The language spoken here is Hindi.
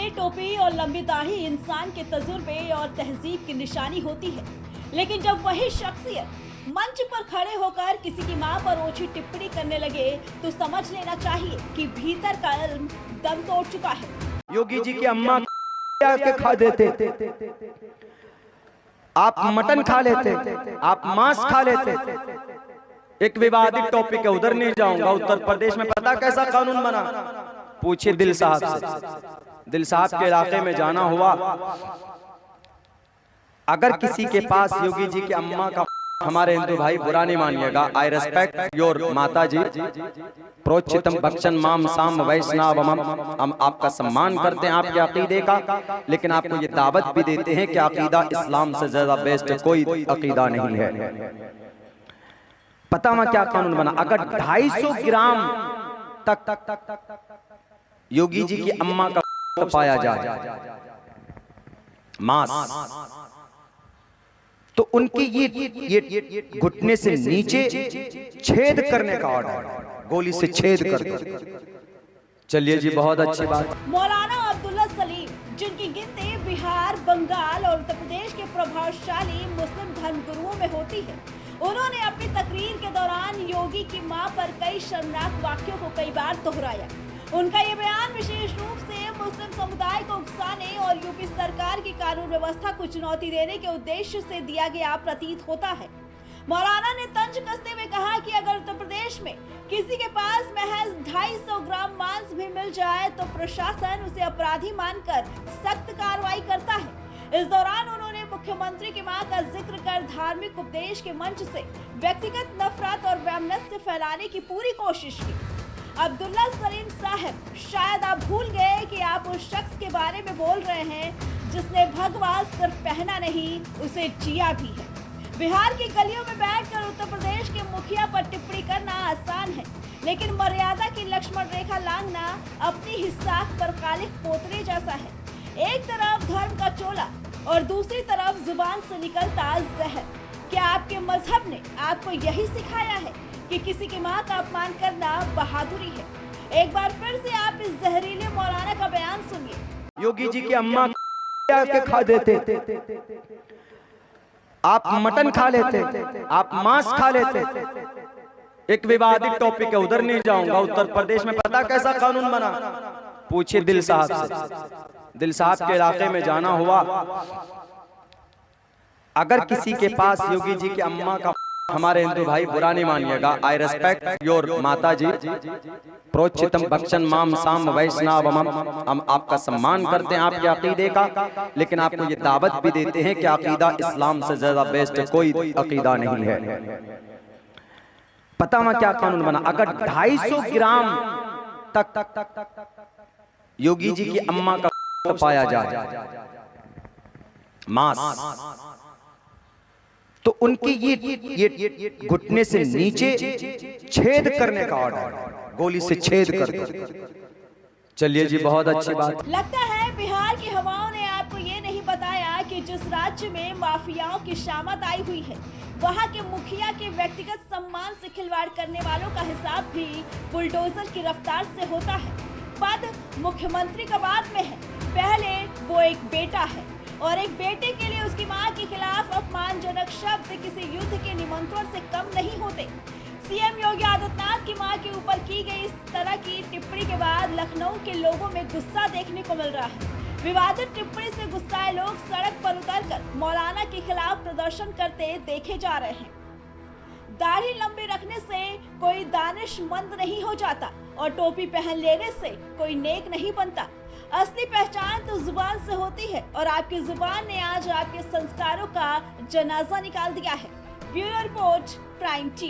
सफेद टोपी और लंबी दाढ़ी इंसान के तजुर्बे और तहजीब की निशानी होती है, लेकिन जब वही शख्सियत मंच पर खड़े होकर किसी की मां पर ओछी टिप्पणी करने लगे तो समझ लेना चाहिए कि भीतर का इल्म दम तोड़ चुका है। योगी जी की अम्मा के खा देते, आप मटन खा लेते, आप मांस खा लेते। एक विवादित टॉपिक है, उधर नहीं जाऊंगा। उत्तर प्रदेश में पता कैसा कानून बना, पूछिए दिल साहब से। दिल साहब के इलाके में जाना हुआ, अगर किसी के पास योगी जी की अम्मा का, हमारे हिंदू भाई बुरा नहीं मानिएगा, आई रेस्पेक्ट योर माता जी, प्रोचितम भक्षण माम साम वैष्णवम, हम आपका सम्मान करते हैं आपके अकीदे का, लेकिन आपको ये दावत भी देते हैं कि अकीदा इस्लाम से ज्यादा बेस्ट कोई अकीदा नहीं है। पता मैं क्या कानून बना, अगर 250 ग्राम तक योगी जी की अम्मा का पाया जाए मांस, तो उनकी ये घुटने से नीचे छेद करने का ऑर्डर, गोली से छेद कर। चलिए जी, बहुत अच्छी बात। मौलाना अब्दुल्ला सलीम, जिनकी गिनती बिहार, बंगाल और उत्तर प्रदेश के प्रभावशाली मुस्लिम धर्मगुरुओं में होती है, उन्होंने अपनी तकरीर के दौरान योगी की मां पर कई शर्मनाक वाक्यों को कई बार दोहराया। उनका ये बयान विशेष रूप से मुस्लिम समुदाय को उकसाने और यूपी सरकार की कानून व्यवस्था को चुनौती देने के उद्देश्य से दिया गया प्रतीत होता है। मौलाना ने तंज कसते हुए कहा कि अगर उत्तर प्रदेश में किसी के पास महज 250 ग्राम मांस भी मिल जाए तो प्रशासन उसे अपराधी मानकर सख्त कार्रवाई करता है। इस दौरान उन्होंने मुख्यमंत्री की मां का जिक्र कर धार्मिक उपदेश के मंच से व्यक्तिगत नफरत और वैमनस्य फैलाने की पूरी कोशिश की। अब्दुल्ला सलीम साहब, शायद आप भूल गए कि आप उस शख्स के बारे में बोल रहे हैं जिसने भगवा सिर्फ पहना नहीं, उसे जिया भी है। बिहार की गलियों में बैठकर उत्तर प्रदेश के मुखिया पर टिप्पणी करना आसान है, लेकिन मर्यादा की लक्ष्मण रेखा लांघना अपनी ही साख पर कालिख पोतरे जैसा है। एक तरफ धर्म का चोला और दूसरी तरफ जुबान से निकलता जहर। क्या आपके मजहब ने आपको यही सिखाया है कि किसी की मां का अपमान करना बहादुरी है? एक बार फिर से आप इस जहरीले मौलाना का बयान सुनिए। योगी जी की अम्मा के खा देते, आप मटन खा लेते, आप मांस खा लेते। एक विवादित टॉपिक है, उधर नहीं जाऊंगा। उत्तर प्रदेश में पता कैसा कानून बना, पूछिए दिल साहब से। दिल साहब के इलाके में जाना हुआ, अगर किसी के पास योगी जी की अम्मा का, हमारे हिंदू भाई बुरा नहीं मानिएगा, आई रेस्पेक्ट योर माता जी, प्रोचितम भक्षण माम साम वैष्णवम, हम आपका सम्मान करते हैं आपके अकीदे का, लेकिन आपको ये दावत भी देते हैं कि अकीदा इस्लाम से ज्यादा बेस्ट कोई अकीदा नहीं है। पता मैं क्या कानून बना, अगर 250 ग्राम तक योगी जी की अम्मा का पाया जाए मांस, तो उनकी ये घुटने से नीचे छेद करने का ऑर्डर, गोली से छेद कर। चलिए जी, बहुत अच्छी बात। लगता है बिहार की हवाओं ने आपको ये नहीं बताया कि जिस राज्य में माफियाओं की शामत आई हुई है, वहाँ के मुखिया के व्यक्तिगत सम्मान से खिलवाड़ करने वालों का हिसाब भी बुलडोजर की रफ्तार से होता है। पद मुख्यमंत्री का बाद में है, पहले वो एक बेटा है और एक बेटे के लिए उसकी मां के खिलाफ अपमानजनक शब्द किसी युद्ध के निमंत्रण से कम नहीं होते। सीएम योगी आदित्यनाथ की मां के ऊपर की गई इस तरह की टिप्पणी के बाद लखनऊ के लोगों में गुस्सा देखने को मिल रहा है। विवादित टिप्पणी से गुस्साए लोग सड़क पर उतरकर मौलाना के खिलाफ प्रदर्शन करते देखे जा रहे हैं। दाढ़ी लंबी रखने से कोई दानिशमंद नहीं हो जाता और टोपी पहन लेने से कोई नेक नहीं बनता। असली पहचान तो जुबान से होती है और आपकी जुबान ने आज आपके संस्कारों का जनाजा निकाल दिया है। Bureau report, prime TV.